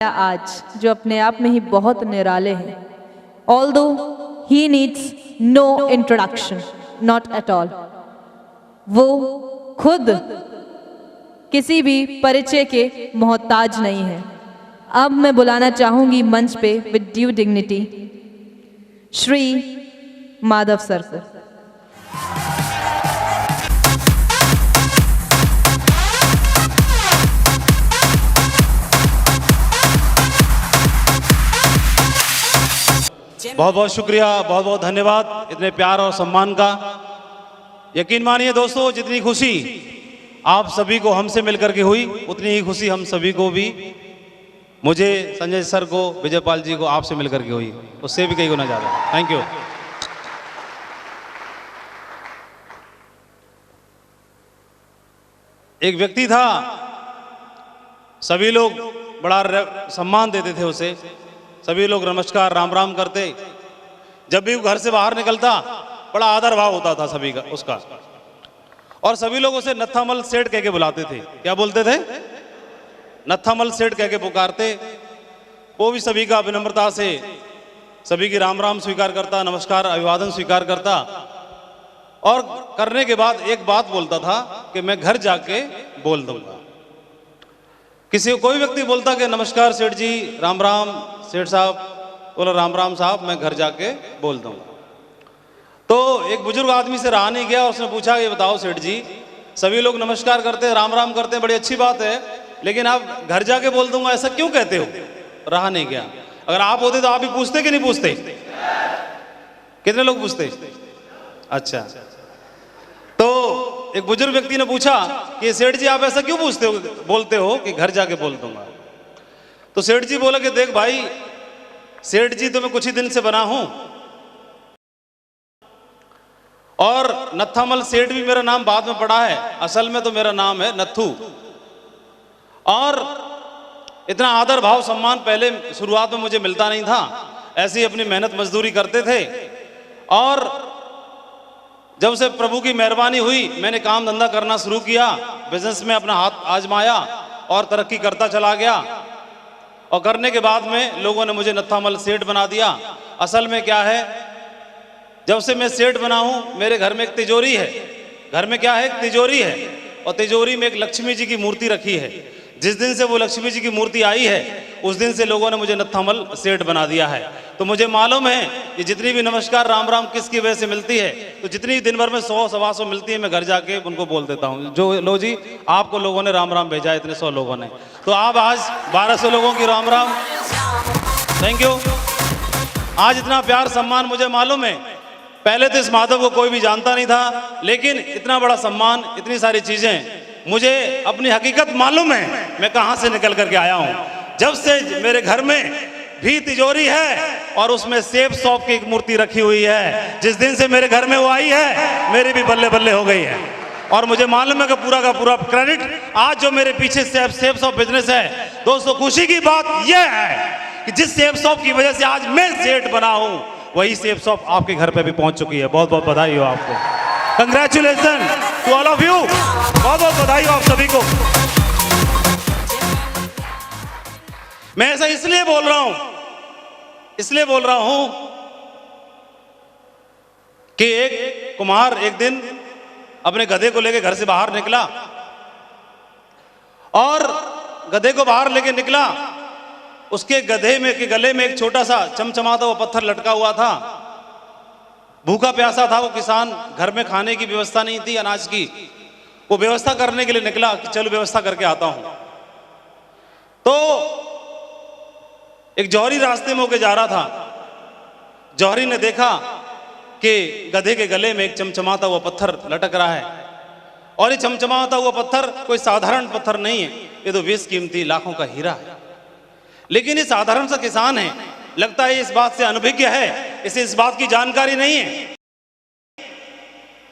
आज जो अपने आप में ही बहुत निराले हैं। Although he needs no introduction, not at all. वो खुद किसी भी परिचय के मोहताज नहीं है। अब मैं बुलाना चाहूंगी मंच पे with due dignity Shri Madhav sir को। बहुत बहुत शुक्रिया, बहुत बहुत धन्यवाद इतने प्यार और सम्मान का। यकीन मानिए दोस्तों, जितनी खुशी आप सभी को हमसे मिलकर के हुई, उतनी ही खुशी हम सभी को भी, मुझे, संजय सर को, विजयपाल जी को आपसे मिलकर के हुई, उससे भी कई गुना ज़्यादा। Thank you. एक व्यक्ति था, सभी लोग बड़ा सम्मान देते थे उसे, सभी लोग नमस्कार राम राम करते। जब भी वो घर से बाहर निकलता बड़ा आदर भाव होता था सभी का उसका, और सभी लोग उसे नत्थामल सेठ कह के बुलाते थे। क्या बोलते थे? नत्थामल सेठ कह के पुकारते। वो भी सभी का विनम्रता से सभी की राम राम स्वीकार करता, नमस्कार अभिवादन स्वीकार करता, और करने के बाद एक बात बोलता था कि मैं घर जाके बोल दूंगा। किसी कोई व्यक्ति बोलता कि नमस्कार सेठ जी, राम राम सेठ साहब, बोला राम राम साहब, मैं घर जाके बोल दूंगा। तो एक बुजुर्ग आदमी से रहा नहीं गया, उसने पूछा ये बताओ सेठ जी, सभी लोग नमस्कार करते हैं, राम राम करते हैं, बड़ी अच्छी बात है, लेकिन आप घर जाके बोल दूंगा ऐसा क्यों कहते हो? रहा नहीं गया। अगर आप होते तो आप भी पूछते कि नहीं पूछते? कितने लोग पूछते? अच्छा। तो एक बुजुर्ग व्यक्ति ने पूछा कि सेठ जी आप ऐसा क्यों बोलते हो कि घर जाके बोल दूंगा? तो सेठ जी बोला कि देख भाई, सेठ जी तो मैं कुछ ही दिन से बना हूं, और नत्थामल सेठ भी मेरा नाम बाद में पड़ा है, असल में तो मेरा नाम है नत्थू। और इतना आदर भाव सम्मान पहले शुरुआत में मुझे मिलता नहीं था, ऐसी अपनी मेहनत मजदूरी करते थे, और जब से प्रभु की मेहरबानी हुई मैंने काम धंधा करना शुरू किया, बिजनेस में अपना हाथ आजमाया और तरक्की करता चला गया, और करने के बाद में लोगों ने मुझे नत्थामल सेठ बना दिया। असल में क्या है, जब से मैं सेठ बना हूं, मेरे घर में एक तिजोरी है। घर में क्या है? एक तिजोरी है, और तिजोरी में एक लक्ष्मी जी की मूर्ति रखी है। जिस दिन से वो लक्ष्मी जी की मूर्ति आई है, उस दिन से लोगों ने मुझे नत्थामल सेठ बना दिया है। तो मुझे मालूम है कि जितनी भी नमस्कार राम राम किसकी वजह से मिलती है, तो जितनी दिन भर में 100 सवा 100 मिलती है, मैं घर जाके उनको बोल देता हूँ। जो लो जी, आपको लोगों ने राम राम भेजा है, इतने 100 लोगों ने, तो आप आज 1200 लोगों की राम राम। Thank you. आज इतना प्यार सम्मान मुझे मालूम है, पहले तो इस माधव को कोई भी जानता नहीं था, लेकिन इतना बड़ा सम्मान, इतनी सारी चीजें, मुझे अपनी हकीकत मालूम है मैं कहां से निकल करके आया हूं। जब से मेरे घर में भी तिजोरी है और उसमें सेब सौंफ की एक मूर्ति रखी हुई है, जिस दिन से मेरे घर में वो आई है, मेरी भी बल्ले बल्ले हो गई है। और मुझे मालूम है कि पूरा का पूरा क्रेडिट आज जो मेरे पीछे सेब सौंफ बिजनेस है, दोस्तों खुशी की बात यह है कि जिस सेब सौंफ की वजह से आज मैं सेठ बना हूं, वही सेब सौंफ आपके घर पे भी पहुंच चुकी है। बहुत बहुत बधाई हो आपको। Congratulation to all of you. बहुत बहुत बधाई हो आप सभी को। मैं ऐसा इसलिए बोल रहा हूं कि एक कुम्हार एक दिन अपने गधे को लेकर घर से बाहर निकला, और गधे को बाहर लेके निकला, उसके गधे में के गले में एक छोटा सा चमचमाता हुआ पत्थर लटका हुआ था। भूखा प्यासा था वो किसान, घर में खाने की व्यवस्था नहीं थी अनाज की, वो व्यवस्था करने के लिए निकला कि चलो व्यवस्था करके आता हूं। तो एक जौहरी रास्ते में होके जा रहा था। जौहरी ने देखा कि गधे के गले में एक चमचमाता हुआ पत्थर लटक रहा है, और ये चमचमाता हुआ पत्थर कोई साधारण पत्थर नहीं है, ये तो बेशकीमती लाखों का हीरा है। लेकिन ये साधारण सा किसान है, लगता है इस बात से अनभिज्ञ है, इसे इस बात की जानकारी नहीं है।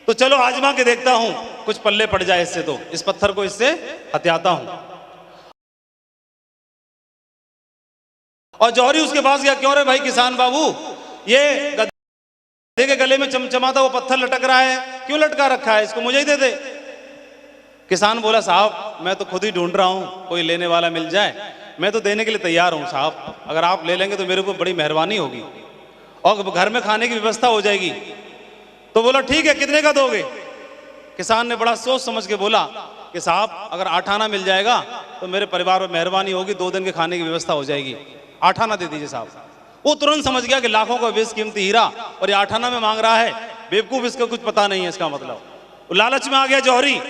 तो चलो आजमा के देखता हूं, कुछ पल्ले पड़ जाए इससे, तो इस पत्थर को इससे हथियाता हूं। और जौहरी उसके पास गया, क्यों रे भाई किसान बाबू, ये गधे के गले में चमचमाता वो पत्थर लटक रहा है, क्यों लटका रखा है, इसको मुझे ही दे दे। किसान बोला साहब मैं तो खुद ही ढूंढ रहा हूं, कोई लेने वाला मिल जाए, मैं तो देने के लिए तैयार हूँ साहब, अगर आप ले लेंगे तो मेरे ऊपर बड़ी मेहरबानी होगी और घर में खाने की व्यवस्था हो जाएगी। तो बोला ठीक है, कितने का दोगे? किसान ने बड़ा सोच समझ के बोला कि साहब अगर 8 आना मिल जाएगा तो मेरे परिवार में मेहरबानी होगी, 2 दिन के खाने की व्यवस्था हो जाएगी, 8 आना दे दीजिए साहब। वो तुरंत समझ गया कि लाखों का बेशकीमती हीरा और ये 8 आना में मांग रहा है, बेवकूफ, इसका कुछ पता नहीं है इसका मतलब। वो लालच में आ गया जौहरी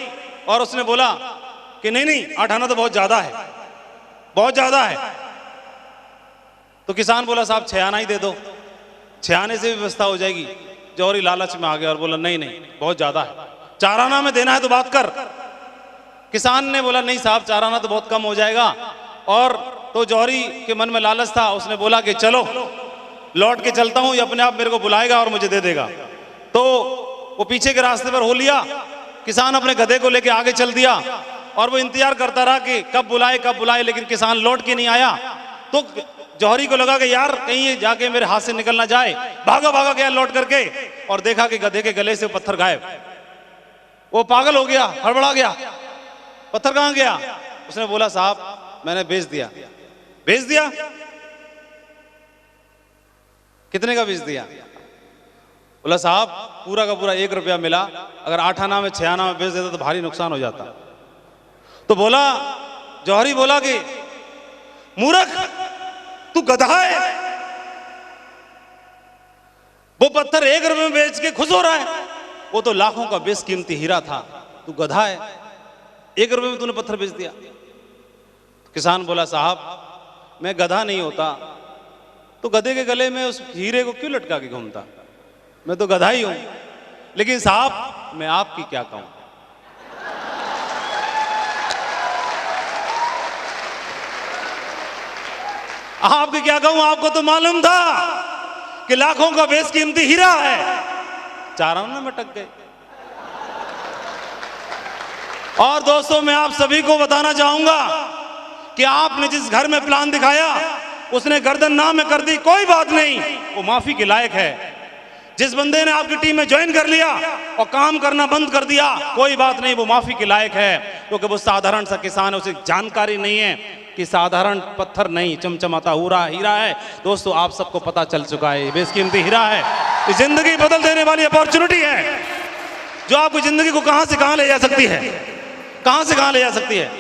और उसने बोला कि नहीं नहीं, 8 आना तो बहुत ज्यादा है, बहुत ज्यादा है। तो किसान बोला साहब 6 आना ही दे दो, 6 आने से भी व्यवस्था हो जाएगी। जौहरी लालच में आ गया और बोला नहीं नहीं, बहुत ज्यादा है, 4 आना में देना है तो बात कर। किसान ने बोला नहीं साहब, 4 आना तो बहुत कम हो जाएगा। और तो जौहरी के मन में लालच था, उसने बोला कि चलो लौट के चलता हूं, ये अपने आप मेरे को बुलाएगा और मुझे दे देगा। तो वो पीछे के रास्ते पर हो लिया, किसान अपने गधे को लेके आगे चल दिया और वो इंतजार करता रहा कि कब बुलाए, लेकिन किसान लौट के नहीं आया। तो जौहरी को लगा कि यार कहीं ये जाके मेरे हाथ से निकल ना जाए, भागा गया लौट करके और देखा कि गधे के गले से पत्थर गायब। वो पागल हो गया, हड़बड़ा गया, पत्थर कहां गया? उसने बोला साहब मैंने बेच दिया। बेच दिया? कितने का बेच दिया? बोला साहब पूरा का पूरा 1 रुपया मिला, अगर 8 आना में 6 आना में बेच देता तो भारी नुकसान हो जाता। तो बोला, जौहरी बोला कि मूर्ख, तू गधा है, वो पत्थर 1 रुपए में बेच के खुश हो रहा है, वो तो लाखों का बेशकीमती हीरा था, तू गधा है, 1 रुपए में तूने पत्थर बेच दिया। किसान बोला साहब मैं गधा नहीं होता तो गधे के गले में उस हीरे को क्यों लटका के घूमता, मैं तो गधा ही हूं। लेकिन साहब मैं आपकी क्या कहूं, आपकी क्या कहूं, आपको तो मालूम था कि लाखों का बेशकीमती हीरा है, 4 आना में अटक गए। और दोस्तों मैं आप सभी को बताना चाहूंगा कि आपने जिस घर में प्लान दिखाया उसने गर्दन ना में कर दी, कोई बात नहीं, वो माफी के लायक है। जिस बंदे ने आपकी टीम में ज्वाइन कर लिया और काम करना बंद कर दिया, कोई बात नहीं, वो माफी के लायक है, क्योंकि वो साधारण सा किसान है, उसे जानकारी नहीं है कि साधारण पत्थर नहीं, चमचमाता हुआ हीरा है। दोस्तों आप सबको पता चल चुका है, बेशकीमती हीरा है, ये जिंदगी बदल देने वाली अपॉर्चुनिटी है जो आपकी जिंदगी को कहां से कहां ले जा सकती है, कहां से कहां ले जा सकती है।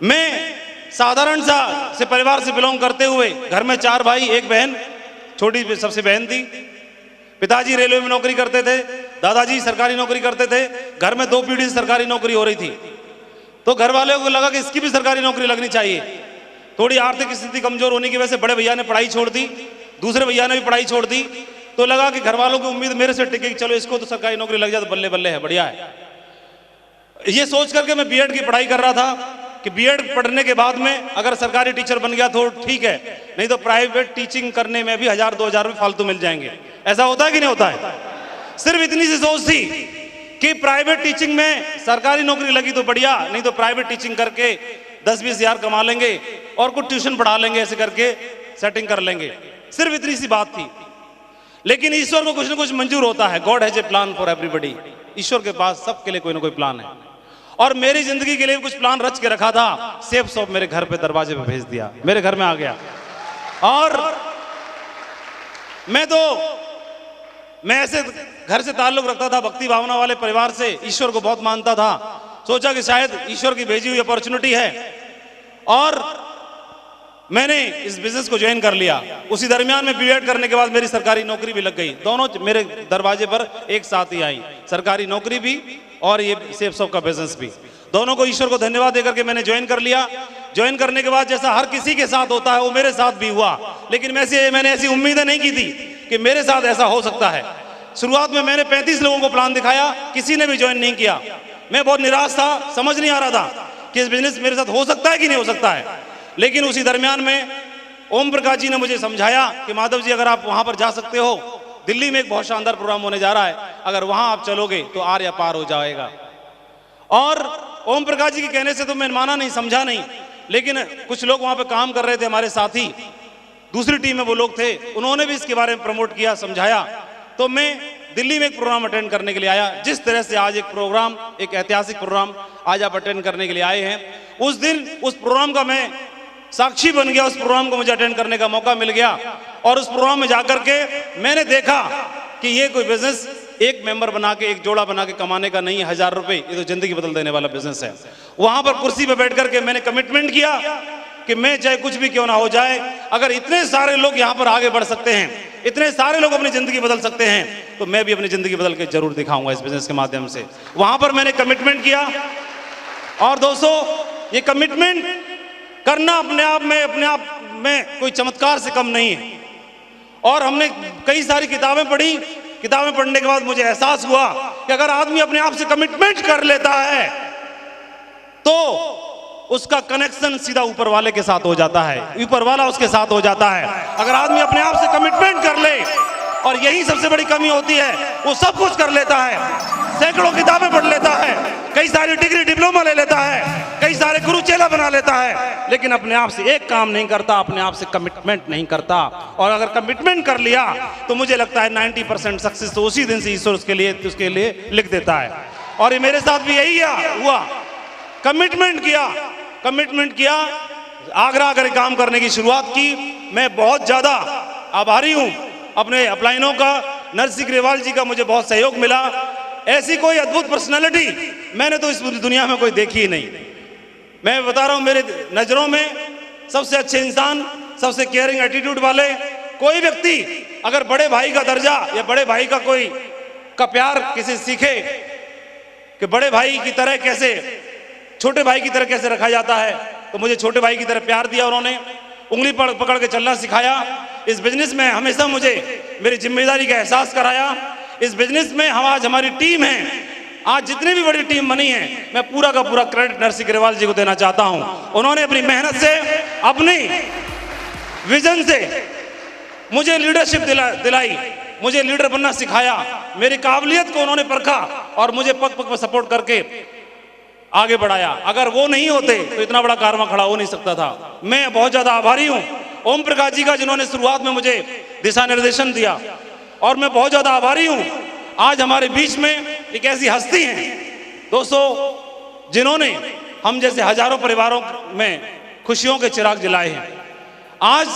मैं साधारण सा से परिवार से बिलोंग करते हुए, घर में 4 भाई 1 बहन, छोटी सबसे बहन थी। पिताजी रेलवे में नौकरी करते थे, दादाजी सरकारी नौकरी करते थे, घर में 2 पीढ़ी से सरकारी नौकरी हो रही थी। तो घर वालों को लगा कि इसकी भी सरकारी नौकरी लगनी चाहिए। थोड़ी आर्थिक स्थिति कमजोर होने की वजह से बड़े भैया ने पढ़ाई छोड़ दी, दूसरे भैया ने भी पढ़ाई छोड़ दी। तो लगा कि घर वालों की उम्मीद मेरे से टिकेगी, चलो इसको तो सरकारी नौकरी लग जाए तो बल्ले बल्ले है, बढ़िया है। ये सोच करके मैं बीएड की पढ़ाई कर रहा था कि बीएड पढ़ने के बाद में अगर सरकारी टीचर बन गया तो ठीक है, नहीं तो प्राइवेट टीचिंग करने में भी 1000-2000 रुपए फालतू मिल जाएंगे। ऐसा होता है कि नहीं होता है? सिर्फ इतनी सी सोच थी कि प्राइवेट टीचिंग में सरकारी नौकरी लगी तो बढ़िया, नहीं तो प्राइवेट टीचिंग करके 10-20 हजार कमा लेंगे और कुछ ट्यूशन पढ़ा लेंगे, ऐसे करके सेटिंग कर लेंगे। सिर्फ इतनी सी बात थी। लेकिन ईश्वर को कुछ ना कुछ मंजूर होता है। God has a plan for everybody. ईश्वर के पास सबके लिए कोई ना कोई प्लान है, और मेरी जिंदगी के लिए कुछ प्लान रच के रखा था। सेफ शॉप मेरे घर पे दरवाजे पे भेज दिया, मेरे घर में आ गया। और मैं ऐसे घर से ताल्लुक रखता था, भक्ति भावना वाले परिवार से, ईश्वर को बहुत मानता था। सोचा कि शायद ईश्वर की भेजी हुई अपॉर्चुनिटी है, और मैंने इस बिजनेस को ज्वाइन कर लिया। उसी दरमियान में बीएड करने के बाद मेरी सरकारी नौकरी भी लग गई। दोनों मेरे दरवाजे पर एक साथ ही आई, सरकारी नौकरी भी और ये सेफ शॉप का बिजनेस भी। दोनों को ईश्वर को धन्यवाद देकर के मैंने ज्वाइन कर लिया। ज्वाइन करने के बाद जैसा हर किसी के साथ होता है वो मेरे साथ भी हुआ, लेकिन मैंने ऐसी उम्मीदें नहीं की थी कि मेरे साथ ऐसा हो सकता है। शुरुआत में मैंने 35 लोगों को प्लान दिखाया, किसी ने भी ज्वाइन नहीं किया। मैं बहुत निराश था, समझ नहीं आ रहा था कि इस बिजनेस मेरे साथ हो सकता है कि नहीं हो सकता है। लेकिन उसी दरमियान में ओम प्रकाश जी ने मुझे समझाया कि माधव जी अगर आप वहां पर जा सकते हो, दिल्ली में एक बहुत शानदार प्रोग्राम होने जा रहा है, अगर वहां आप चलोगे तो आर या पार हो जाएगा। और ओम प्रकाश जी के कहने से तो मैं माना नहीं, समझा नहीं, लेकिन कुछ लोग वहां पे काम कर रहे थे, हमारे साथी, दूसरी टीम में वो लोग थे, उन्होंने भी इसके बारे में प्रमोट किया, समझाया। तो मैं दिल्ली में एक प्रोग्राम अटेंड करने के लिए आया। जिस तरह से आज एक प्रोग्राम, एक ऐतिहासिक प्रोग्राम आज आप अटेंड करने के लिए आए हैं, उस दिन उस प्रोग्राम का मैं साक्षी बन गया, उस प्रोग्राम को मुझे अटेंड करने का मौका मिल गया। और उस प्रोग्राम में जाकर के मैंने देखा कि ये कोई बिजनेस एक मेंबर बना के, एक जोड़ा बना के कमाने का नहीं है 1000 रुपए, ये तो जिंदगी बदल देने वाला बिजनेस है। वहां पर कुर्सी पर बैठ करके मैंने कमिटमेंट किया कि मैं चाहे कुछ भी क्यों ना हो जाए, अगर इतने सारे लोग यहाँ पर आगे बढ़ सकते हैं, इतने सारे लोग अपनी जिंदगी बदल सकते हैं, तो मैं भी अपनी जिंदगी बदल के जरूर दिखाऊंगा इस बिजनेस के माध्यम से। वहां पर मैंने कमिटमेंट किया। और दोस्तों, ये कमिटमेंट करना अपने आप में कोई चमत्कार से कम नहीं है। और हमने कई सारी किताबें पढ़ी, किताबें पढ़ने के बाद मुझे एहसास हुआ कि अगर आदमी अपने आप से कमिटमेंट कर लेता है तो उसका कनेक्शन सीधा ऊपर वाले के साथ हो जाता है, ऊपर वाला उसके साथ हो जाता है। अगर आदमी अपने आप से कमिटमेंट कर ले, और यही सबसे बड़ी कमी होती है, वो सब कुछ कर लेता है, सैकड़ों किताबें पढ़ लेता है, कई सारी डिग्री डिप्लोमा ले लेता है, कई सारे गुरु चेला बना लेता है, लेकिन अपने आप से एक काम नहीं करता, अपने आप से कमिटमेंट नहीं करता। और अगर कमिटमेंट कर लिया तो मुझे लगता है 90% सक्सेस तो उसी दिन से ईश्वर उसके लिए लिख देता है। और ये मेरे साथ भी यही हुआ। कमिटमेंट किया, आगरा कर काम करने की शुरुआत की। मैं बहुत ज्यादा आभारी हूं अपने अपलाइनों का, नरसिंह ग्रेवाल जी का मुझे बहुत सहयोग मिला। ऐसी कोई अद्भुत पर्सनालिटी मैंने तो इस दुनिया में कोई देखी ही नहीं। मैं बता रहा हूं, मेरे नजरों में सबसे अच्छे इंसान, सबसे केयरिंग एटीट्यूड वाले कोई व्यक्ति अगर बड़े भाई का दर्जा या बड़े भाई का प्यार किसी सीखे कि बड़े भाई की तरह कैसे, छोटे भाई की तरह कैसे रखा जाता है, तो मुझे छोटे भाई की तरह प्यार दिया उन्होंने, उंगली पकड़ के चलना सिखाया। इस बिजनेस में हमेशा मुझे मेरी जिम्मेदारी का एहसास कराया। इस बिजनेस में आज हमारी टीम है, आज जितनी भी बड़ी टीम बनी है, मैं पूरा का पूरा क्रेडिट नरसिंह ग्रेवाल जी को देना चाहता हूं। उन्होंने अपनी मेहनत से, अपनी विजन से मुझे लीडरशिप दिलाई, मुझे लीडर बनना सिखाया, मेरी काबिलियत को उन्होंने परखा और मुझे पग पग पर सपोर्ट करके आगे बढ़ाया। अगर वो नहीं होते तो इतना बड़ा कारवां खड़ा हो नहीं सकता था। मैं बहुत ज्यादा आभारी हूं ओम प्रकाश जी का, जिन्होंने शुरुआत में मुझे दिशा निर्देशन दिया, और मैं बहुत ज्यादा आभारी हूं आज हमारे बीच में एक ऐसी हस्ती है दोस्तों, जिन्होंने हम जैसे हजारों परिवारों में खुशियों के चिराग जलाए हैं। आज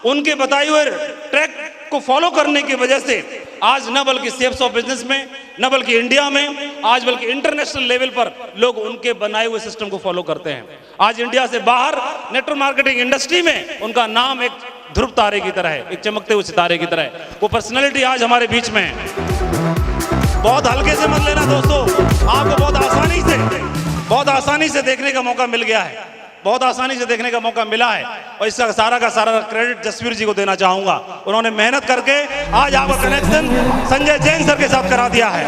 उनके बताए हुए ट्रैक को फॉलो करने की वजह से आज न बल्कि शेप्स ऑफ बिजनेस में, न बल्कि इंडिया में, आज बल्कि इंटरनेशनल लेवल पर लोग उनके बनाए हुए सिस्टम को फॉलो करते हैं। आज इंडिया से बाहर नेटवर्क मार्केटिंग इंडस्ट्री में उनका नाम एक ध्रुव तारे की तरह है, एक चमकते हुए सितारे की तरह है। वो पर्सनैलिटी आज हमारे बीच में है। बहुत हल्के से मत लेना दोस्तों, आपको बहुत आसानी से देखने का मौका मिल गया है, बहुत आसानी से देखने का मौका मिला है। और इसका सारा का सारा क्रेडिट जसवीर जी को देना चाहूंगा। उन्होंने मेहनत करके आज आपका कनेक्शन संजय जैन सर के साथ करा दिया है,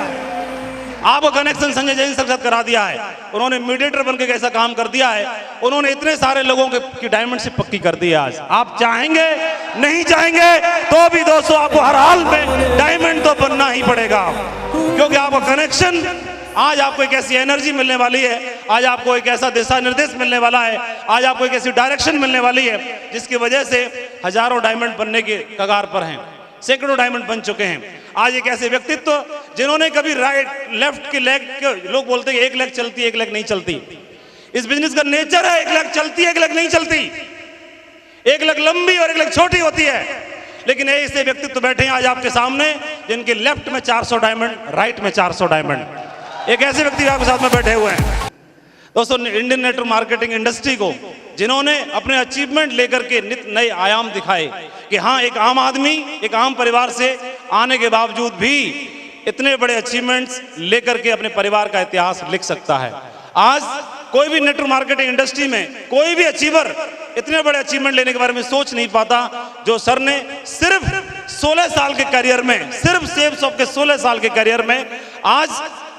आपका कनेक्शन संजय जैन सर के साथ करा दिया है। उन्होंने मीडिएटर बनकर कैसा काम कर दिया है, उन्होंने इतने सारे लोगों की डायमंडशिप पक्की कर दी है। आज आप चाहेंगे नहीं चाहेंगे तो भी दोस्तों आपको हर हाल में डायमंड तो बनना ही पड़ेगा, क्योंकि आपका कनेक्शन, आज आपको एक ऐसी एनर्जी मिलने वाली है, आज आपको एक ऐसा दिशा निर्देश मिलने वाला है, आज आपको एक ऐसी डायरेक्शन मिलने वाली है जिसकी वजह से हजारों डायमंड बनने के कगार पर हैं, सैकड़ों डायमंड बन चुके हैं। आज एक ऐसे व्यक्तित्व जिन्होंने कभी राइट लेफ्ट की लेग, लोग बोलते हैं एक लेग चलती है एक लेग नहीं चलती, इस बिजनेस का नेचर है, एक लेग चलती है एक लेग नहीं चलती, एक लेग लंबी और एक लेग छोटी होती है। लेकिन ऐसे व्यक्तित्व बैठे हैं आज आपके सामने जिनके लेफ्ट में 400 डायमंड, राइट में 400 डायमंड, एक ऐसे व्यक्ति आपके साथ में बैठे हुए हैं। दोस्तों, इंडियन नेटवर्क मार्केटिंग इंडस्ट्री को जिन्होंने अपने अचीवमेंट लेकर के नित नए आयाम दिखाए कि हाँ, एक आम आदमी, एक आम परिवार से आने के बावजूद भी इतने बड़े अचीवमेंट्स लेकर के अपने परिवार का इतिहास लिख सकता है। आज कोई भी नेटवर्क मार्केटिंग इंडस्ट्री में कोई भी अचीवर इतने बड़े अचीवमेंट लेने के बारे में सोच नहीं पाता जो सर ने सिर्फ 16 साल के करियर में, सिर्फ शेप्स ऑफ के 16 साल के करियर में आज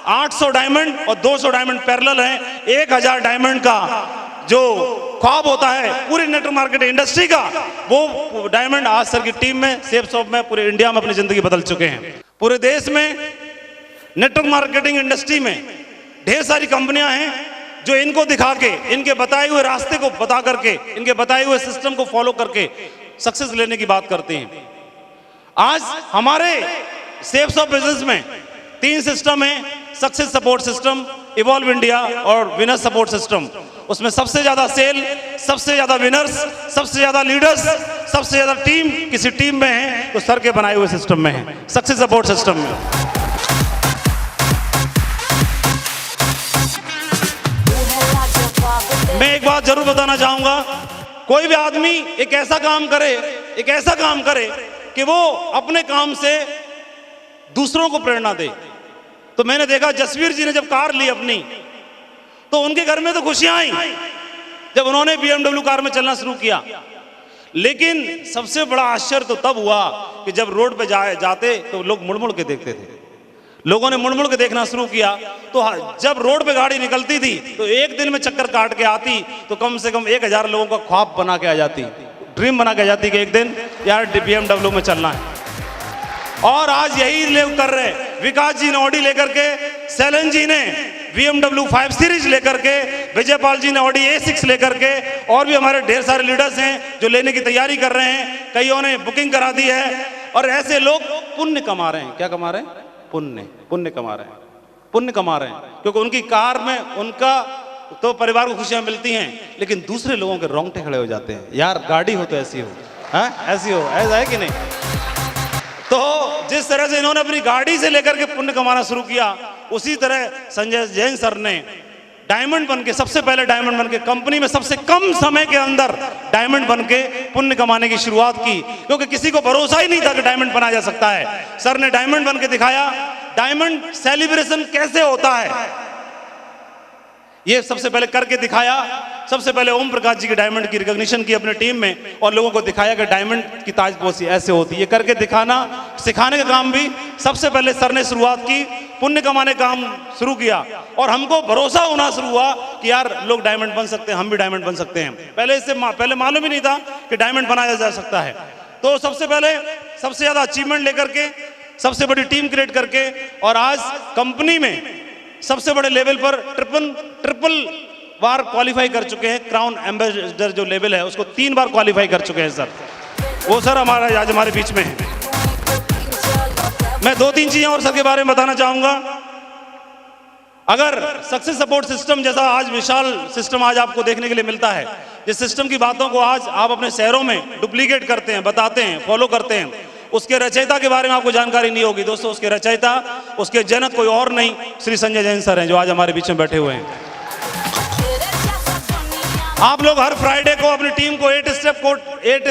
800 डायमंड और 200 डायमंड पैरेलल हैं। 1000 डायमंड का जो ख्वाब होता है पूरी नेटवर्क मार्केटिंग इंडस्ट्री का, वो डायमंड आज सर की टीम में, शेप्स ऑफ में, पूरे इंडिया में अपनी जिंदगी बदल चुके हैं। पूरे देश में नेटवर्क मार्केटिंग इंडस्ट्री में ढेर सारी कंपनियां हैं जो इनको दिखा के, इनके बताए हुए रास्ते को बता करके, इनके बताए हुए सिस्टम को फॉलो करके सक्सेस लेने की बात करते हैं। आज हमारे शेप्स ऑफ बिजनेस में 3 सिस्टम है, success support system, evolve India और विनर सपोर्ट सिस्टम। उसमें सबसे ज्यादा सेल, सबसे ज्यादा विनर्स, सबसे ज्यादा लीडर्स, सबसे ज्यादा टीम किसी टीम में है तो सर के बनाए हुए सिस्टम में है, सक्सेस सपोर्ट सिस्टम में। मैं एक बात जरूर बताना चाहूंगा, कोई भी आदमी एक ऐसा काम करे कि वो अपने काम से दूसरों को प्रेरणा दे। तो मैंने देखा जसवीर जी ने जब कार ली अपनी तो उनके घर में तो खुशियां आई जब उन्होंने BMW कार में चलना शुरू किया, लेकिन सबसे बड़ा आश्चर्य तो तब हुआ कि जब रोड पे जाते तो लोग मुड़ मुड़ के देखते थे। लोगों ने मुड़ मुड़ के देखना शुरू किया तो जब रोड पे गाड़ी निकलती थी तो एक दिन में चक्कर काट के आती तो कम से कम 1000 लोगों का ख्वाब बना के आ जाती, ड्रीम बना के आ जाती कि एक दिन यार BMW में चलना है। और आज यही लोग कर रहे हैं। विकास जी ने ऑडी लेकर के, सैलन जी ने BMW 5 सीरीज लेकर के, विजयपाल जी ने ऑडी A6 लेकर के, और भी हमारे ढेर सारे लीडर्स हैं जो लेने की तैयारी कर रहे हैं, कईयों ने बुकिंग करा दी है। और ऐसे लोग पुण्य कमा रहे हैं। क्या कमा रहे हैं? पुण्य कमा रहे हैं, पुण्य कमा रहे हैं, क्योंकि उनकी कार में उनका तो परिवार को खुशियां मिलती हैं, लेकिन दूसरे लोगों के रोंगटे खड़े हो जाते हैं, यार गाड़ी हो तो ऐसी हो, ऐसी हो, ऐसा है कि नहीं? तो जिस तरह से इन्होंने अपनी गाड़ी से लेकर के पुण्य कमाना शुरू किया, उसी तरह संजय जैन सर ने डायमंड बनके, सबसे पहले डायमंड बनके, कंपनी में सबसे कम समय के अंदर डायमंड बनके पुण्य कमाने की शुरुआत की, क्योंकि किसी को भरोसा ही नहीं था कि डायमंड बना जा सकता है। सर ने डायमंड बनके दिखाया। डायमंड सेलिब्रेशन कैसे होता है ये सबसे पहले करके दिखाया। सबसे पहले ओम प्रकाश जी के डायमंड की रिकॉग्निशन की अपने टीम में और लोगों को दिखाया कि डायमंड की ताजपोशी ऐसे होती है। ये करके दिखाना, सिखाने का काम भी सबसे पहले सर ने शुरुआत की, पुण्य कमाने का काम शुरू किया और हमको भरोसा होना शुरू हुआ कि यार लोग डायमंड बन सकते हैं, हम भी डायमंड बन सकते हैं। पहले मालूम ही नहीं था कि डायमंड बनाया जा सकता है। तो सबसे पहले सबसे ज्यादा अचीवमेंट लेकर के, सबसे बड़ी टीम क्रिएट करके, और आज कंपनी में सबसे बड़े लेवल पर ट्रिपल बार क्वालिफाई कर चुके हैं। क्राउन एम्बेसडर जो लेवल है उसको 3 बार क्वालिफाई कर चुके हैं सर। वो सर आज हमारे बीच में है। मैं 2-3 चीजें और सर के बारे में बताना चाहूंगा। अगर सक्सेस सपोर्ट सिस्टम जैसा आज विशाल सिस्टम आज आपको देखने के लिए मिलता है, जिस सिस्टम की बातों को आज आप अपने शहरों में डुप्लीकेट करते हैं, बताते हैं, फॉलो करते हैं, उसके रचयिता के बारे में आपको जानकारी नहीं होगी। दोस्तों, उसके रचयिता, उसके जनक कोई और नहीं, श्री संजय जैन सर हैं, जो आज हमारे बीच में बैठे हुए हैं। आप लोग हर फ्राइडे को अपनी टीम को 8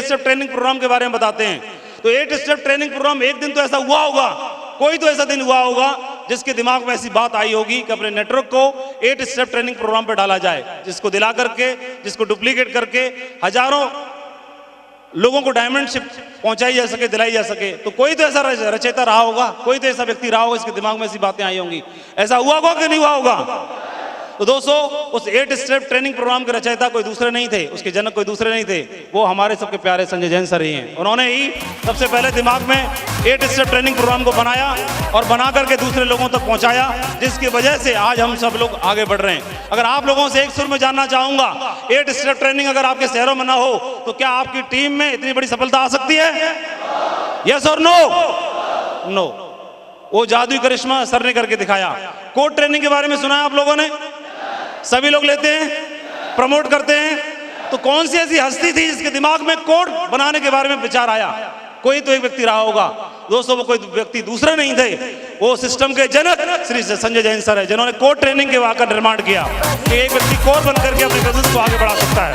स्टेप ट्रेनिंग प्रोग्राम के बारे में बताते हैं। तो 8 स्टेप ट्रेनिंग प्रोग्राम, एक दिन तो ऐसा हुआ होगा, कोई तो ऐसा दिन हुआ होगा जिसके दिमाग में ऐसी बात आई होगी कि अपने नेटवर्क को 8 स्टेप ट्रेनिंग प्रोग्राम पर डाला जाए, जिसको दिला करके, जिसको डुप्लीकेट करके हजारों लोगों को डायमंडशिप पहुंचाई जा सके, दिलाई जा सके। तो कोई तो ऐसा रचयिता रहा होगा, कोई तो ऐसा व्यक्ति रहा होगा, इसके दिमाग में ऐसी बातें आई होंगी। ऐसा हुआ होगा कि नहीं हुआ होगा? तो दोस्तों, उस 8 स्टेप ट्रेनिंग प्रोग्राम के रचयिता कोई दूसरे नहीं थे, उसके जनक कोई दूसरे नहीं थे, वो हमारे सबके प्यारे संजय जैन सर ही हैं। उन्होंने ही सबसे पहले दिमाग में 8 स्टेप ट्रेनिंग प्रोग्राम को बनाया और बना करके दूसरे लोगों तक पहुंचाया, जिसकी वजह से आज हम सब लोग आगे बढ़ रहे हैं। अगर आप लोगों से एक सुर में जानना चाहूंगा, 8 स्टेप ट्रेनिंग अगर आपके शहरों में ना हो तो क्या आपकी टीम में इतनी बड़ी सफलता आ सकती है? यस और नो? नो। वो जादुई करिश्मा सर ने करके दिखाया। कोड ट्रेनिंग के बारे में सुना है आप लोगों ने? सभी लोग लेते हैं, प्रमोट करते हैं। तो कौन सी ऐसी हस्ती थी जिसके दिमाग में कोड बनाने के बारे में विचार आया? कोई तो एक व्यक्ति रहा होगा। दोस्तों, वो कोई व्यक्ति दूसरे नहीं थे, वो सिस्टम के जनक श्री संजय जैन सर है, जिन्होंने कोड ट्रेनिंग के वाकर निर्माण किया कि एक व्यक्ति कोड बनकर के अपने बिजनेस को आगे बढ़ा सकता है।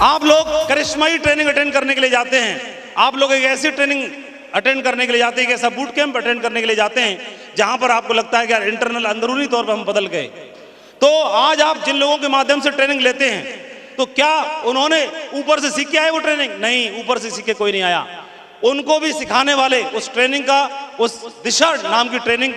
आप लोग करिश्माई ट्रेनिंग अटेंड करने के लिए जाते हैं, आप लोग एक ऐसी ट्रेनिंग अटेंड करने के लिए जाते हैं, एक ऐसा बूट कैंप अटेंड करने के लिए जाते हैं जहां पर आपको लगता है कि यार इंटरनल, अंदरूनी तौर पर हम बदल गए। तो आज आप जिन लोगों के माध्यम से ट्रेनिंग लेते हैं, तो क्या उन्होंने ऊपर से सीख के आए वो ट्रेनिंग? नहीं, ऊपर से सीख के कोई नहीं आया। उनको भी सिखाने वाले, उस ट्रेनिंग का, उस दिशा नाम की ट्रेनिंग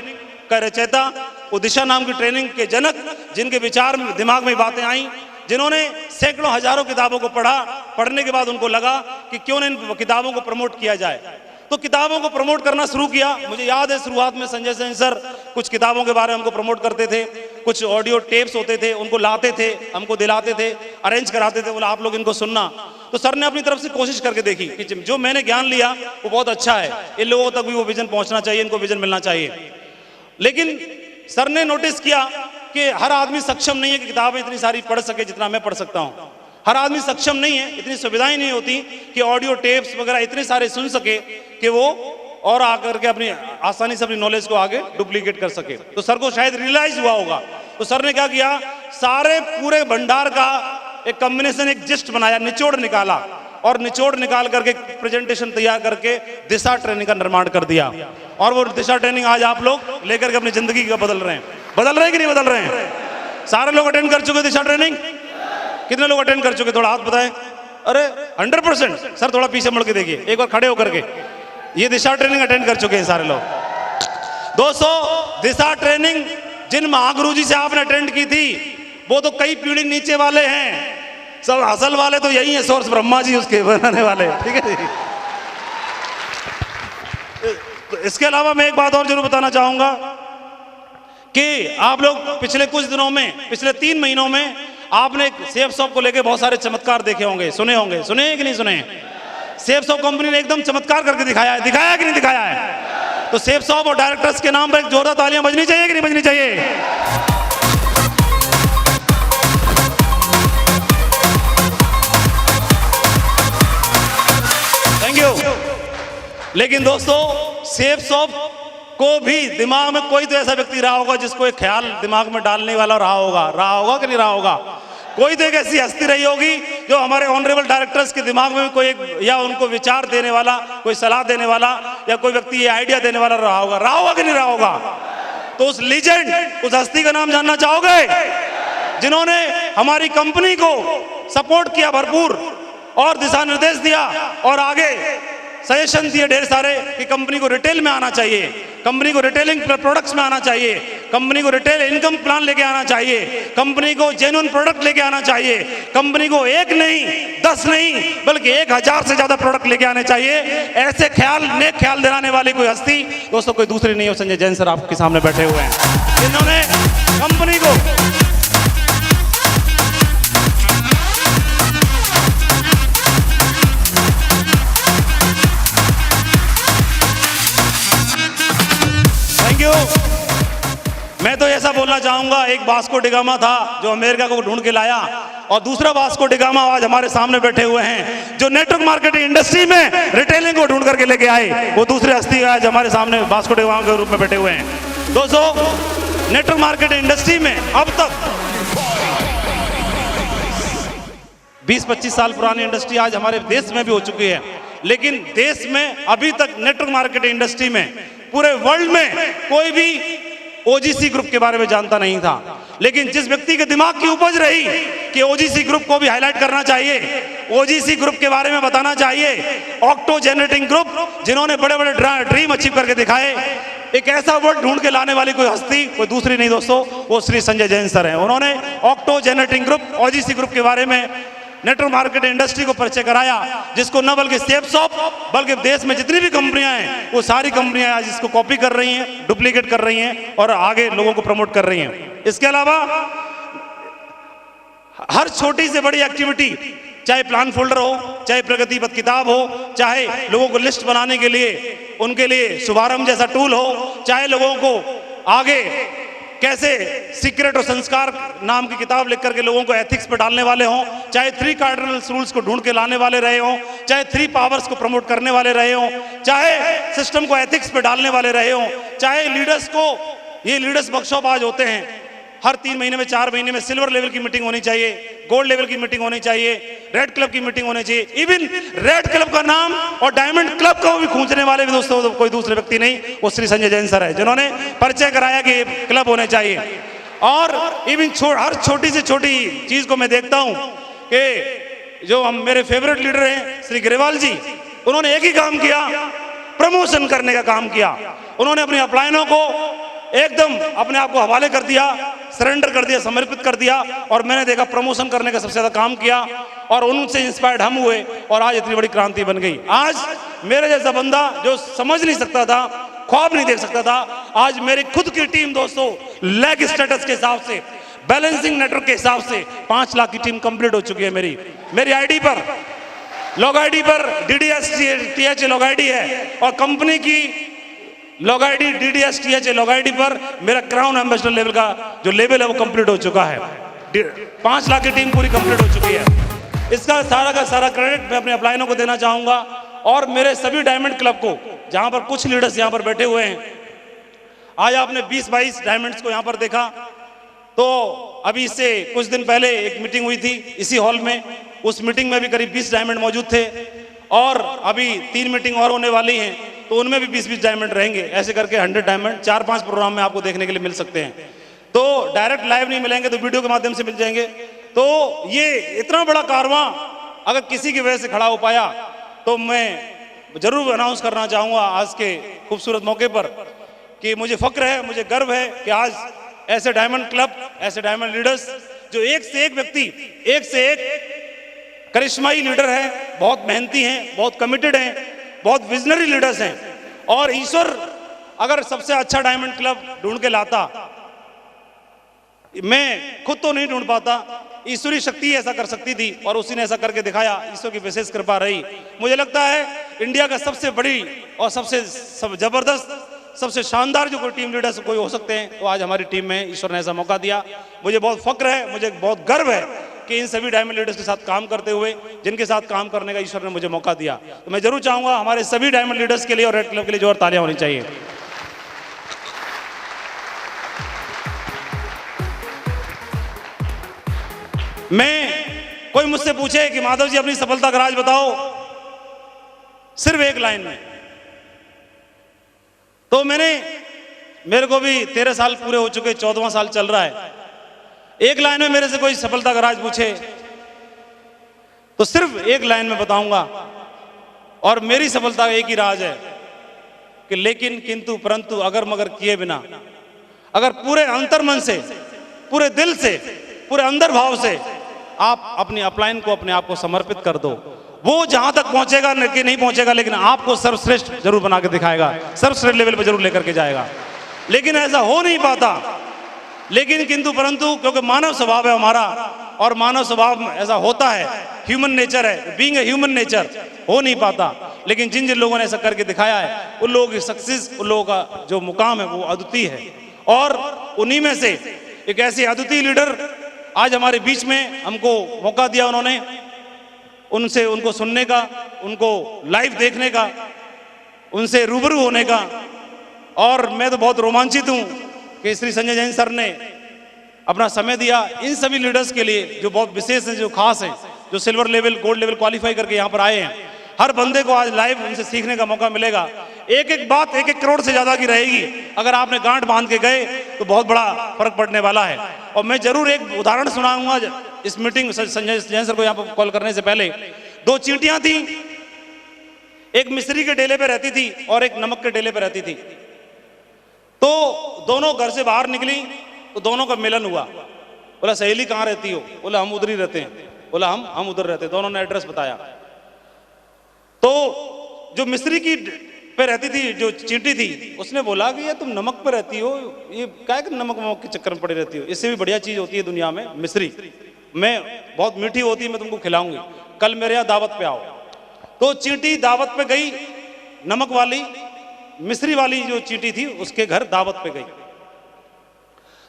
का रचयिता, वो दिशा नाम की ट्रेनिंग के जनक, जिनके विचार में, दिमाग में बातें आई, जिन्होंने सैकड़ों हजारों किताबों को पढ़ा, पढ़ने के बाद उनको लगा कि क्यों न इन किताबों को प्रमोट किया जाए। तो किताबों को प्रमोट करना शुरू किया। मुझे याद है शुरुआत में संजय जैन सर कुछ किताबों के बारे में हमको प्रमोट करते थे, कुछ ऑडियो टेप्स होते थे, उनको लाते थे, हमको दिलाते थे, अरेंज कराते थे, बोला आप लोग इनको सुनना। तो सर ने अपनी तरफ से कोशिश करके देखी कि जो मैंने ज्ञान लिया वो बहुत अच्छा है, इन लोगों तक भी वो विजन पहुंचना चाहिए, इनको विजन मिलना चाहिए। लेकिन सर ने नोटिस किया कि हर आदमी सक्षम नहीं है कि किताबें इतनी सारी पढ़ सके जितना मैं पढ़ सकता हूँ। हर आदमी सक्षम नहीं है, इतनी सुविधाएं नहीं होती कि ऑडियो टेप्स वगैरह इतने सारे सुन सके कि वो और आकर के अपनी आसानी से अपनी नॉलेज को आगे डुप्लीकेट कर सके। तो सर को शायद रियलाइज हुआ होगा, तो सर ने क्या किया, सारे पूरे भंडार का एक कॉम्बिनेशन, एक जिस्ट बनाया, निचोड़ निकाला, और निचोड़ निकाल करके प्रेजेंटेशन तैयार करके दिशा ट्रेनिंग का निर्माण कर दिया। और वो दिशा ट्रेनिंग आज आप लोग लेकर के अपनी जिंदगी का बदल रहे हैं कि नहीं बदल रहे हैं? सारे लोग अटेंड कर चुके दिशा ट्रेनिंग? कितने लोग अटेंड कर चुके, थोड़ा हाथ बताएं। अरे 100%। सर थोड़ा पीछे मुड़ के देखिए, एक बार खड़े होकर के। ये दिशा ट्रेनिंग अटेंड कर चुके हैं सारे लोग। दोस्तों, दिशा ट्रेनिंग जिन महागुरु जी से आपने अटेंड की थी वो तो कई पीढ़ी नीचे वाले हैं, सब असल वाले तो यही है, सोर्स ब्रह्मा जी उसके बनाने वाले, ठीक है जी। तो इसके अलावा मैं एक बात और जरूर बताना चाहूंगा कि आप लोग पिछले कुछ दिनों में, पिछले 3 महीनों में आपने सेफ शॉप को लेके बहुत सारे चमत्कार देखे होंगे, सुने होंगे। सुने कि नहीं सुने? सेफ शॉप कंपनी ने एकदम चमत्कार करके दिखाया है कि नहीं दिखाया है? तो सेफ शॉप और डायरेक्टर्स के नाम पर एक जोरदार तालियां बजनी चाहिए कि नहीं बजनी चाहिए? Thank you. लेकिन दोस्तों, सेफ शॉप को भी दिमाग में कोई तो ऐसा व्यक्ति रहा होगा जिसको एक ख्याल दिमाग में डालने वाला रहा होगा कि नहीं रहा होगा? कोई तो एक ऐसी हस्ती रही होगी जो हमारे ऑनरेबल डायरेक्टर्स के दिमाग में कोई एक, या उनको विचार देने वाला, कोई सलाह देने वाला, या कोई व्यक्ति ये आइडिया देने वाला रहा होगा कि नहीं रहा होगा? तो उस लीजेंड, उस हस्ती का नाम जानना चाहोगे जिन्होंने हमारी कंपनी को सपोर्ट किया भरपूर, और दिशा निर्देश दिया, और आगे सजेशन दिए ढेर सारे कि कंपनी को रिटेल में आना चाहिए, कंपनी को रिटेलिंग प्रोडक्ट्स में आना चाहिए, कंपनी को रिटेल इनकम प्लान लेके आना चाहिए, कंपनी को जेन्युइन प्रोडक्ट लेके आना चाहिए, कंपनी को 1 नहीं 10 नहीं बल्कि 1000 से ज्यादा प्रोडक्ट लेके आने चाहिए। ऐसे ख्याल, नेक ख्याल दिलाने वाली कोई हस्ती दोस्तों कोई दूसरी नहीं हो, संजय जैन सर आपके सामने बैठे हुए हैं, जिन्होंने कंपनी को मैं तो ऐसा बोलना चाहूंगा, एक वास्को डी गामा था जो अमेरिका को ढूंढ के लाया, और दूसरा वास्को डी गामा आज हमारे सामने बैठे हुए हैं जो नेटवर्क मार्केटिंग इंडस्ट्री में रिटेलिंग को ढूंढ करके लेके आए। वो दूसरे हस्ती आज हमारे सामने वास्को डी गामा के रूप में बैठे हुए हैं। दोस्तों, नेटवर्क मार्केटिंग इंडस्ट्री में अब तक 20-25 साल पुरानी इंडस्ट्री आज हमारे देश में भी हो चुकी है, लेकिन देश में अभी तक नेटवर्क मार्केटिंग इंडस्ट्री में पूरे वर्ल्ड में कोई भी ओजीसी ग्रुप के बारे में जानता नहीं था। लेकिन जिस व्यक्ति के दिमाग की उपज रही कि ओजीसी ग्रुप को भी हाईलाइट करना चाहिए, ओजीसी ग्रुप के बारे में बताना चाहिए, ऑक्टो जनरेटिंग ग्रुप जिन्होंने बड़े बड़े ड्रीम अचीव करके दिखाए, एक ऐसा वर्ड ढूंढ के लाने वाली कोई हस्ती कोई दूसरी नहीं दोस्तों, वो श्री संजय जैन सर हैं। उन्होंने octo generating group, OGC group के बारे में नेटवर्क मार्केटिंग इंडस्ट्री को परिचय कराया, जिसको न बल्कि सेफ शॉप बल्कि देश में जितनी भी कंपनियां हैं वो सारी कंपनियां आज इसको कॉपी कर रही हैं, डुप्लीकेट कर रही हैं और आगे लोगों को प्रमोट कर रही हैं। इसके अलावा हर छोटी से बड़ी एक्टिविटी, चाहे प्लान फोल्डर हो, चाहे प्रगति पथ किताब हो, चाहे लोगों को लिस्ट बनाने के लिए उनके लिए शुभारंभ जैसा टूल हो, चाहे लोगों को आगे कैसे सीक्रेट और संस्कार नाम की किताब लिख करके लोगों को एथिक्स पे डालने वाले हों, चाहे 3 कार्डिनल रूल्स को ढूंढ के लाने वाले रहे हों, चाहे 3 पावर्स को प्रमोट करने वाले रहे हों, चाहे सिस्टम को एथिक्स पे डालने वाले रहे हों, चाहे लीडर्स को, ये लीडर्स वर्कशॉप आज होते हैं हर 3 महीने में, 4 महीने में सिल्वर लेवल की मीटिंग होनी चाहिए, गोल्ड लेवल की मीटिंग होनी चाहिए, रेड क्लब की मीटिंग होनी चाहिए। इवन रेड क्लब का नाम और डायमंड क्लब को भी खींचने वाले भी दोस्तों कोई दूसरे व्यक्ति नहीं, वो श्री संजय जैन सर है, जिन्होंने परिचय कराया कि क्लब होने चाहिए। और इवन हर छोटी से छोटी चीज को मैं देखता हूं कि जो हम मेरे फेवरेट लीडर हैं श्री ग्रेवाल जी, उन्होंने एक ही काम किया, प्रमोशन करने का काम किया। उन्होंने अपनी अपलाइनों को एकदम अपने आप को हवाले कर दिया, सरेंडर कर दिया, समर्पित कर दिया, और मैंने देखा प्रमोशन करने का सबसे ज्यादा काम किया, और उनसे इंस्पायर्ड हम हुए और आज इतनी बड़ी क्रांति बन गई। आज मेरे जैसा बंदा जो समझ नहीं सकता था, ख्वाब नहीं देख सकता था, आज मेरी खुद की टीम दोस्तों लेग स्टेटस के हिसाब से, बैलेंसिंग नेटवर्क के हिसाब से 5 लाख की टीम कंप्लीट हो चुकी है। मेरी आईडी पर, लॉग आईडी पर DDS TH लॉग आईडी है, और कंपनी की log ID DDSTH log ID पर मेरा क्राउन एम्बेसडर लेवल का जो लेवल है वो कंप्लीट हो चुका है। 5 लाख की टीम पूरी कंप्लीट हो चुकी है। इसका सारा का सारा क्रेडिट मैं अपने अपलाइनों को देना चाहूंगा और मेरे सभी डायमंड क्लब को, जहां पर कुछ लीडर्स यहां पर बैठे हुए हैं। आज आपने 20-22 डायमंड्स को यहां पर देखा, तो अभी इससे कुछ दिन पहले एक मीटिंग हुई थी इसी हॉल में, उस मीटिंग में भी करीब 20 डायमंड मौजूद थे और अभी 3 मीटिंग और होने वाली हैं, तो उनमें भी 20-20 डायमंड रहेंगे। ऐसे करके 100 डायमंड 4-5 प्रोग्राम में आपको देखने के लिए मिल सकते हैं। तो डायरेक्ट लाइव नहीं मिलेंगे तो वीडियो के माध्यम से मिल जाएंगे। तो ये इतना बड़ा कारवां अगर किसी की वजह से खड़ा हो पाया तो मैं जरूर अनाउंस करना चाहूंगा आज के खूबसूरत मौके पर कि मुझे फक्र है, मुझे गर्व है कि आज ऐसे डायमंड क्लब, ऐसे डायमंड लीडर्स जो एक से एक व्यक्ति, एक से एक करिश्माई लीडर है, बहुत मेहनती हैं, बहुत कमिटेड हैं, बहुत विजनरी लीडर्स हैं। और ईश्वर अगर सबसे अच्छा डायमंड क्लब ढूंढ के लाता, मैं खुद तो नहीं ढूंढ पाता, ईश्वरी शक्ति ऐसा कर सकती थी और उसी ने ऐसा करके दिखाया। ईश्वर की विशेष कृपा रही। मुझे लगता है इंडिया का सबसे बड़ी और सबसे जबरदस्त, सबसे शानदार जो कोई टीम लीडर्स कोई हो सकते हैं तो आज हमारी टीम में ईश्वर ने ऐसा मौका दिया। मुझे बहुत फक्र है, मुझे बहुत गर्व है कि इन सभी डायमंड लीडर्स के साथ काम करते हुए, जिनके साथ काम करने का ईश्वर ने मुझे मौका दिया। तो मैं जरूर चाहूंगा हमारे सभी डायमंड लीडर्स के लिए और रेड क्लब के लिए जोर तालियां होनी चाहिए। मैं कोई मुझसे पूछे कि माधव जी अपनी सफलता का राज बताओ सिर्फ एक लाइन में, तो मेरे को भी 13 साल पूरे हो चुके, 14वां साल चल रहा है। एक लाइन में मेरे से कोई सफलता का राज पूछे तो सिर्फ एक लाइन में बताऊंगा और मेरी सफलता का एक ही राज है कि लेकिन, किंतु, परंतु, अगर मगर किए बिना, अगर पूरे अंतर्मन से, पूरे दिल से, पूरे अंदर भाव से आप अपनी अपलाइन को, अपने आप को समर्पित कर दो, वो जहां तक पहुंचेगा कि नहीं पहुंचेगा, लेकिन आपको सर्वश्रेष्ठ जरूर बना के दिखाएगा, सर्वश्रेष्ठ लेवल पर जरूर लेकर के जाएगा। लेकिन ऐसा हो नहीं पाता, लेकिन, किंतु, परंतु, क्योंकि मानव स्वभाव है हमारा और मानव स्वभाव ऐसा होता है, ह्यूमन नेचर है, बीइंग ए ह्यूमन नेचर, हो नहीं पाता। लेकिन जिन जिन लोगों ने ऐसा करके दिखाया है, उन लोगों की सक्सेस, उन लोगों का जो मुकाम है वो अद्वितीय है। और उन्हीं में से एक ऐसी अद्वितीय लीडर आज हमारे बीच में हमको मौका दिया उन्होंने, उनसे उनको सुनने का, उनको लाइव देखने का, उनसे रूबरू होने का। और मैं तो बहुत रोमांचित हूं कि श्री संजय जैन सर ने अपना समय दिया इन सभी लीडर्स के लिए जो बहुत विशेष हैं, जो खास हैं, जो silver level, gold level qualify करके यहाँ पर आए हैं। हर बंदे को आज लाइव उनसे सीखने का मौका मिलेगा। एक एक बात 1-1 करोड़ से ज्यादा की रहेगी। अगर आपने गांठ बांध के गए तो बहुत बड़ा फर्क पड़ने वाला है। और मैं जरूर एक उदाहरण सुनाऊंगा इस मीटिंग, संजय जैन सर को यहाँ पर कॉल करने से पहले। 2 चींटियां थी, एक मिस्री के डेले पे रहती थी और एक नमक के डेले पे रहती थी। तो दोनों घर से बाहर निकली तो दोनों का मिलन हुआ। बोला सहेली कहाँ रहती हो? बोला हम उधर ही रहते हैं। बोला हम उधर रहते हैं। दोनों ने एड्रेस बताया। तो जो मिस्री की पे रहती थी, जो चींटी थी, उसने बोला कि ये तुम नमक पे रहती हो, ये क्या है कि नमक के चक्कर में पड़ी रहती हो, इससे भी बढ़िया चीज होती है दुनिया में मिस्री, मैं बहुत मीठी होती है, मैं तुमको खिलाऊंगी, कल मेरे यहाँ दावत पे आओ। तो चींटी दावत पे गई, नमक वाली मिस्री वाली जो चींटी थी उसके घर दावत पे गई।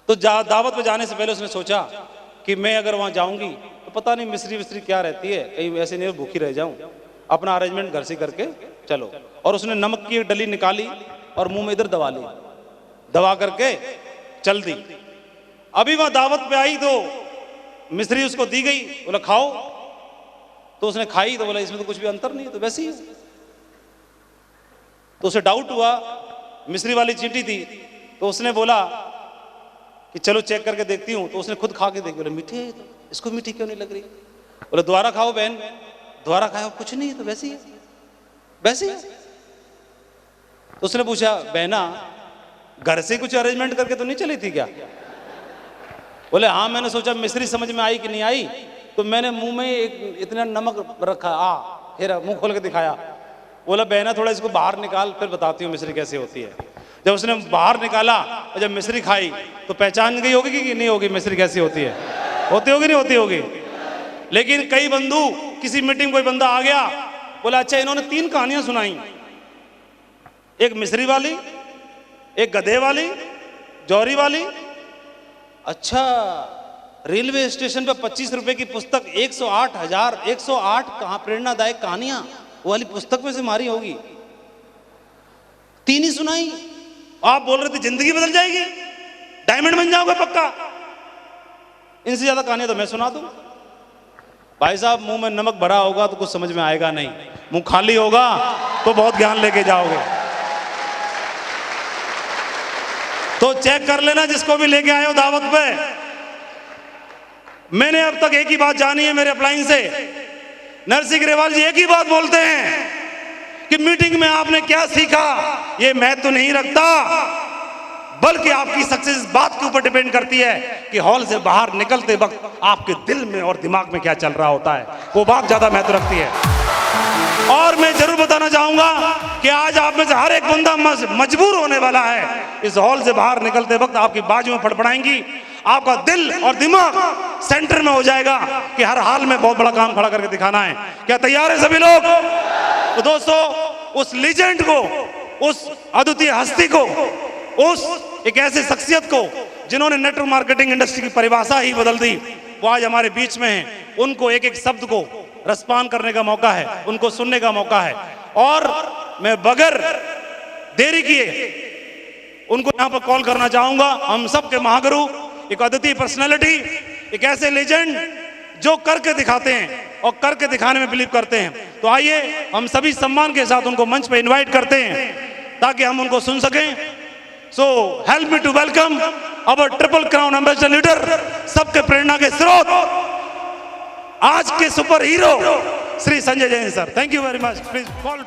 तो दावत पे जाने से पहले उसने सोचा कि मैं अगर वहां जाऊंगी तो पता नहीं मिस्री क्या रहती है, कहीं ऐसे नहीं भूखी रह जाऊं, अपना अरेंजमेंट घर से करके चलो। और उसने नमक की एक डली निकाली और मुंह में इधर दबा ली, दबा करके चल दी। अभी वहां दावत पे आई तो मिस्री उसको दी गई, बोला खाओ। तो उसने खाई तो बोला इसमें तो कुछ भी अंतर नहीं है, तो वैसे ही। तो उसे डाउट हुआ, मिस्री वाली चींटी थी, तो उसने बोला कि चलो चेक करके देखती हूँ। तो उसने खुद खा के देखी, बोले मीठी है, इसको मीठी क्यों नहीं लग रही? बोले दोबारा खाओ बहन, दोबारा खाओ, कुछ नहीं है, तो वैसी है, वैसी है। तो उसने पूछा बहना घर से कुछ अरेंजमेंट करके तो नहीं चली थी क्या? बोले हाँ, मैंने सोचा मिस्री समझ में आई कि नहीं आई, तो मैंने मुंह में एक इतना नमक रखा, फिर मुंह खोल के दिखाया। बोला बहना थोड़ा इसको बाहर निकाल, फिर बताती हूँ मिस्री कैसी होती है। जब उसने बाहर निकाला और जब मिस्री खाई तो पहचान गई होगी कि नहीं होगी मिस्री कैसी होती है? होती होगी नहीं होती होगी? लेकिन कई बंधु, किसी मीटिंग कोई बंदा आ गया, बोला अच्छा इन्होंने 3 कहानियां सुनाई, एक मिस्री वाली, एक गधे वाली, जौहरी वाली। अच्छा, रेलवे स्टेशन पे 25 रुपए की पुस्तक 108 कहाँ प्रेरणादायक कहानियां, वो वाली पुस्तक में से मारी होगी। 3 ही सुनाई। आप बोल रहे थे जिंदगी बदल जाएगी, डायमंड बन जाओगे पक्का। इनसे ज्यादा कहानियां तो मैं सुना दूं। भाई साहब, मुंह में नमक भरा होगा तो कुछ समझ में आएगा नहीं, मुंह खाली होगा तो बहुत ज्ञान लेके जाओगे। तो चेक कर लेना जिसको भी लेके आए हो दावत पे। मैंने अब तक एक ही बात जानी है मेरे अपलाइन से, नरसिंह ग्रेवाल जी एक ही बात बोलते हैं कि मीटिंग में आपने क्या सीखा ये महत्व नहीं रखता, बल्कि आपकी सक्सेस इस बात के ऊपर डिपेंड करती है कि हॉल से बाहर निकलते वक्त आपके दिल में और दिमाग में क्या चल रहा होता है, वो बात ज्यादा महत्व रखती है। और मैं जरूर बताना चाहूंगा कि आज आप में से हर एक बंदा मजबूर होने वाला है। इस हॉल से बाहर निकलते वक्त आपकी बाजुएं फड़फड़ाएंगी, आपका दिल और दिमाग सेंटर में हो जाएगा कि हर हाल में बहुत बड़ा काम खड़ा करके दिखाना है। क्या तैयार है सभी लोग? तो दोस्तों, उस लीजेंड को, उस अद्वितीय हस्ती को, उस एक ऐसे शख्सियत को जिन्होंने नेटवर्क मार्केटिंग इंडस्ट्री की परिभाषा ही बदल दी, वो आज हमारे बीच में है। उनको एक एक शब्द को रसपान करने का मौका है, उनको सुनने का मौका है। और मैं बगैर देरी किए उनको यहां पर कॉल करना चाहूंगा। हम सबके महागुरु, एक अद्वितीय पर्सनालिटी, एक ऐसे लेजेंड जो करके दिखाते हैं और करके दिखाने में बिलीव करते हैं। तो आइए हम सभी सम्मान के साथ उनको मंच पे इनवाइट करते हैं ताकि हम उनको सुन सकें। So help me to welcome our triple crown ambassador leader, सबके प्रेरणा के स्रोत, आज के super hero Shri Sanjay Jain sir. Thank you very much. Please call